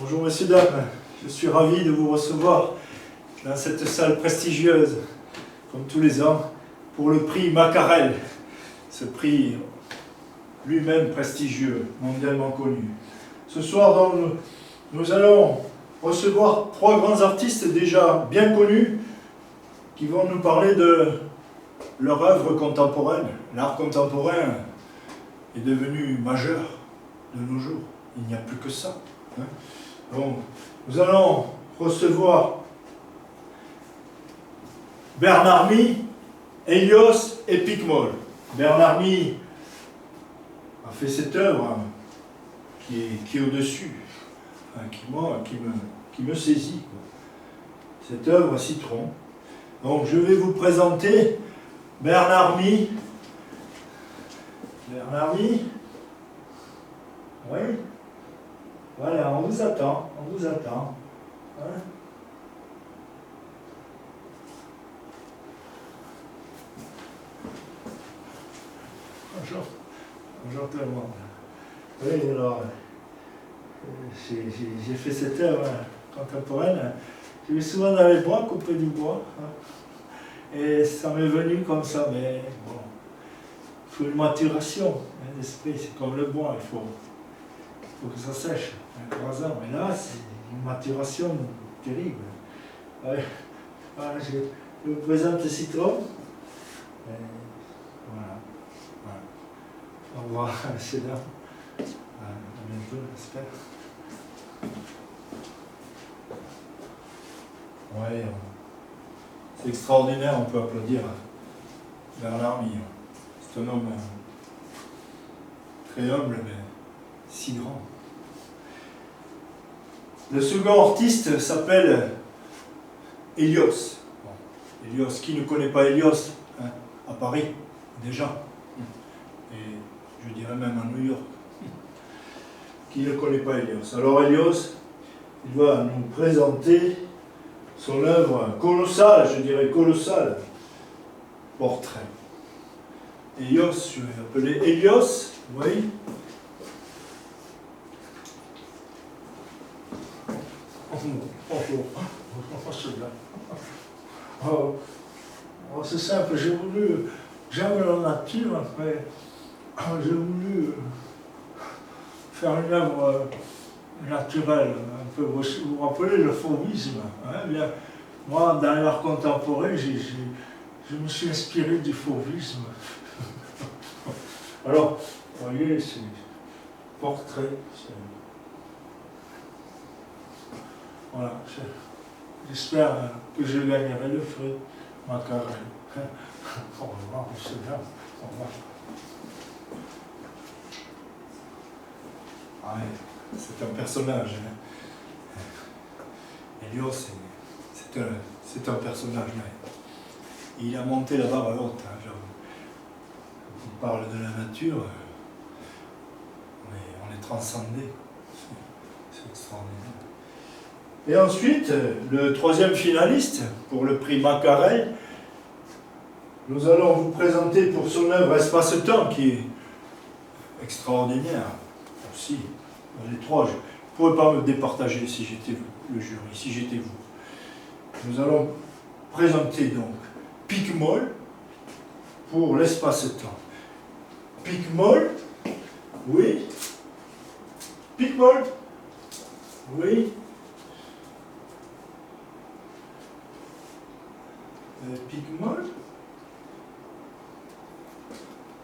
Bonjour messieurs, dames, je suis ravi de vous recevoir dans cette salle prestigieuse, comme tous les ans, pour le prix Maccarel, ce prix lui-même prestigieux, mondialement connu. Ce soir, donc, nous allons recevoir trois grands artistes déjà bien connus qui vont nous parler de leur œuvre contemporaine. L'art contemporain est devenu majeur de nos jours, il n'y a plus que ça. Donc, nous allons recevoir Bernard Mie, Hélios et Picmol. Bernard Mie a fait cette œuvre qui est au-dessus, qui me saisit. Cette œuvre Citron. Donc je vais vous présenter Bernard Mie. Bernard Mie. Oui. Voilà, on vous attend, on vous attend. Hein? Bonjour. Bonjour tout le monde. Oui, alors, j'ai fait cette œuvre contemporaine. Je vais souvent dans les bois, couper du bois. Hein? Et ça m'est venu comme ça, mais bon, il faut une maturation d'esprit, c'est comme le bois, il faut que ça sèche. 3 ans, mais là, c'est une maturation terrible. Ouais. Voilà, je vous présente le citron. Et voilà. Au revoir, messieurs, dames. À bientôt, j'espère. Ouais, c'est extraordinaire, on peut applaudir Bernard Mie. C'est un homme très humble, mais si grand. Le second artiste s'appelle Hélios. Bon. Hélios, qui ne connaît pas Hélios hein, à Paris, déjà. Et je dirais même à New York. Qui ne connaît pas Hélios? Alors Hélios, il va nous présenter son œuvre colossale, je dirais colossale, Portrait. Hélios, je vais appeler Hélios, vous voyez? C'est simple, j'aime la nature, mais j'ai voulu faire une œuvre naturelle, un peu. Vous vous rappelez le fauvisme hein, bien, moi, dans l'art contemporain, je me suis inspiré du fauvisme. Alors, vous voyez, c'est portrait. Voilà, j'espère que je gagnerai le prix Maccarel. Au revoir, monsieur, au revoir. Ah ouais, c'est un personnage. Hein. Hélios, c'est un personnage. Hein. Il a monté la barre haute. Hein, genre, on parle de la nature, mais on est transcendé. C'est extraordinaire. Et ensuite, le troisième finaliste pour le prix Maccarel, nous allons vous présenter pour son œuvre Espace-Temps, qui est extraordinaire aussi. Les trois, je ne pourrais pas me départager si j'étais le jury, si j'étais vous. Nous allons présenter donc Picmol pour l'espace-temps. Picmol, oui. Picmol, oui. Picmol.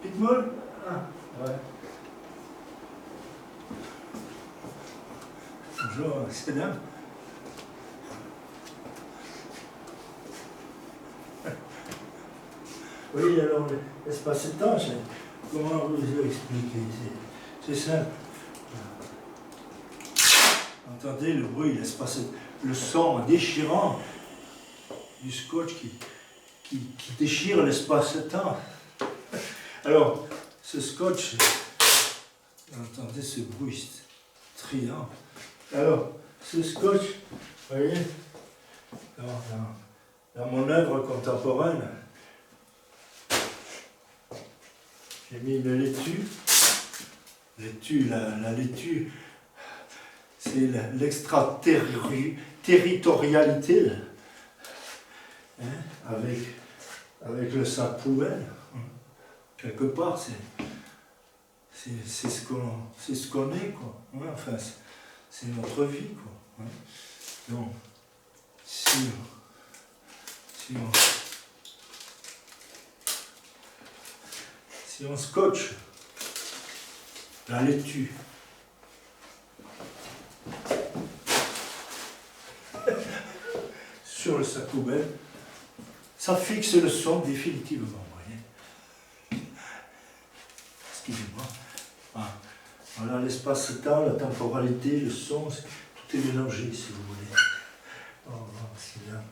Picmol, ah, ouais. Bonjour, c'est dame. Oui, alors l'espace-temps, comment vous expliquer? C'est simple. Entendez le bruit, l'espace, le son déchirant du scotch qui déchire l'espace-temps. Alors, ce scotch, entendez ce bruit strident. Alors, ce scotch, vous voyez, dans mon œuvre contemporaine, j'ai mis une laitue. La laitue, c'est l'extraterritorialité, hein, avec le sac poubelle. Quelque part, c'est ce qu'on est, quoi. Ouais, enfin, c'est notre vie, quoi. Ouais. Donc, si on scotche la laitue sur le sac poubelle, ça fixe le son définitivement, vous voyez. Excusez-moi. Ah. Voilà l'espace-temps, la temporalité, le son, tout est mélangé, si vous voulez. Oh, c'est bien.